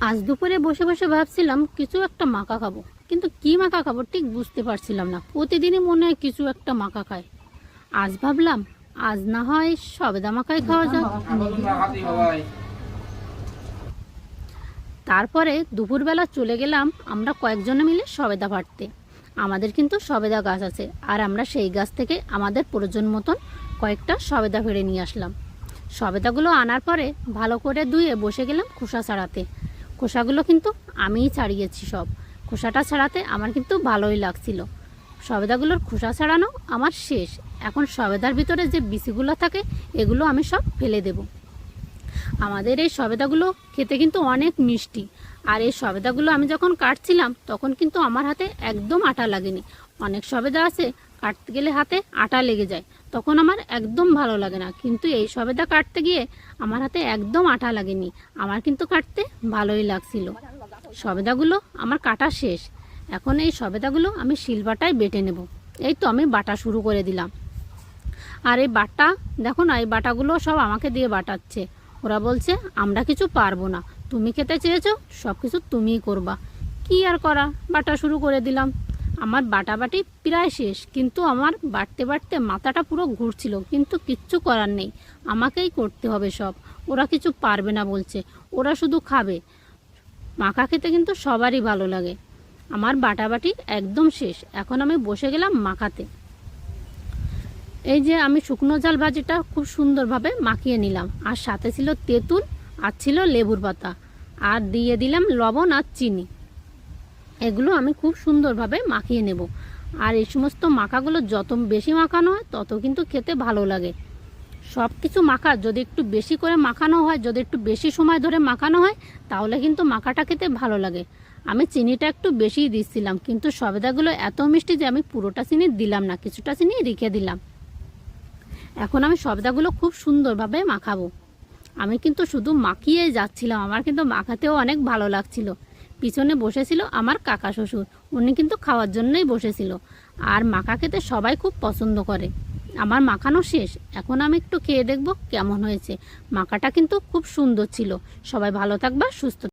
আজ দুপুরে বসে বসে ভাবছিলাম কিছু একটা মাখা খাবো, কিন্তু কি মাখা খাবো ঠিক বুঝতে পারছিলাম না। প্রতিদিনই মনে হয় কিছু একটা মাখা খায়। আজ ভাবলাম আজ না হয় সবেদা মাখাই খাওয়া যাক। তারপরে দুপুরবেলা চলে গেলাম আমরা কয়েকজনে মিলে সবেদা পাড়তে। আমাদের কিন্তু সবেদা গাছ আছে, আর আমরা সেই গাছ থেকে আমাদের প্রয়োজন মতন কয়েকটা সবেদা ফেড়ে নিয়ে আসলাম। সবেদাগুলো আনার পরে ভালো করে ধুয়ে বসে গেলাম খোসা ছাড়াতে। খোসাগুলো কিন্তু আমিই ছাড়িয়েছি সব। খোসাটা ছাড়াতে আমার কিন্তু ভালোই লাগছিল। সবেদাগুলোর খোসা ছাড়ানো আমার শেষ। এখন সবেদার ভিতরে যে বিচিগুলো থাকে এগুলো আমি সব ফেলে দেব। আমাদের এই সবেদাগুলো খেতে কিন্তু অনেক মিষ্টি, আর এই সবেদাগুলো আমি যখন কাটছিলাম তখন কিন্তু আমার হাতে একদম আটা লাগেনি। অনেক সবেদা আছে কাটতে গেলে হাতে আটা লেগে যায়, তখন আমার একদম ভালো লাগে না, কিন্তু এই সবেদা কাটতে গিয়ে আমার হাতে একদম আটা লাগেনি। আমার কিন্তু কাটতে ভালোই লাগছিল। সবেদাগুলো আমার কাটা শেষ। এখন এই সবেদাগুলো আমি শিলবাটায় বেটে নেব। এই তো আমি বাটা শুরু করে দিলাম। আর এই বাটা দেখো না, এই বাটাগুলো সব আমাকে দিয়ে বাটাচ্ছে। ওরা বলছে আমরা কিছু পারবো না, তুমি খেতে চেয়েছো, সব কিছু তুমিই করবা। কি আর করা, বাটা শুরু করে দিলাম। আমার বাটাবাটি প্রায় শেষ, কিন্তু আমার বাটতে বাটতে মাথাটা পুরো ঘুরছিল, কিন্তু কিচ্ছু করার নেই, আমাকেই করতে হবে সব। ওরা কিছু পারবে না বলছে, ওরা শুধু খাবে। মাখা খেতে কিন্তু সবারই ভালো লাগে। আমার বাটাবাটি একদম শেষ, এখন আমি বসে গেলাম মাখাতে। এই যে আমি শুকনো ঝাল ভাজিটা খুব সুন্দরভাবে মাখিয়ে নিলাম, আর সাথে ছিল তেঁতুল আর ছিল লেবুর পাতা, আর দিয়ে দিলাম লবণ আর চিনি। এগুলো আমি খুব সুন্দরভাবে মাখিয়ে নেব। আর এই সমস্ত মাখাগুলো যত বেশি মাখানো হয় তত কিন্তু খেতে ভালো লাগে। সব কিছু মাখা যদি একটু বেশি করে মাখানো হয়, যদি একটু বেশি সময় ধরে মাখানো হয়, তাহলে কিন্তু মাখাটা খেতে ভালো লাগে। আমি চিনিটা একটু বেশিই দিচ্ছিলাম, কিন্তু সবেদাগুলো এত মিষ্টি যে আমি পুরোটা চিনি দিলাম না, কিছুটা চিনি রেখে দিলাম। এখন আমি সবেদাগুলো খুব সুন্দরভাবে মাখাবো। আমি কিন্তু শুধু মাখিয়ে যাচ্ছিলাম, আমার কিন্তু মাখাতেও অনেক ভালো লাগছিল। পিছনে বসেছিল আমার কাকা শ্বশুর, উনি কিন্তু খাওয়ার জন্যই বসেছিল। আর মাখা খেতে সবাই খুব পছন্দ করে। আমার মাখানো শেষ, এখন আমি একটু খেয়ে দেখব কেমন হয়েছে। মাখাটা কিন্তু খুব সুন্দর ছিল। সবাই ভালো থাকবা, সুস্থ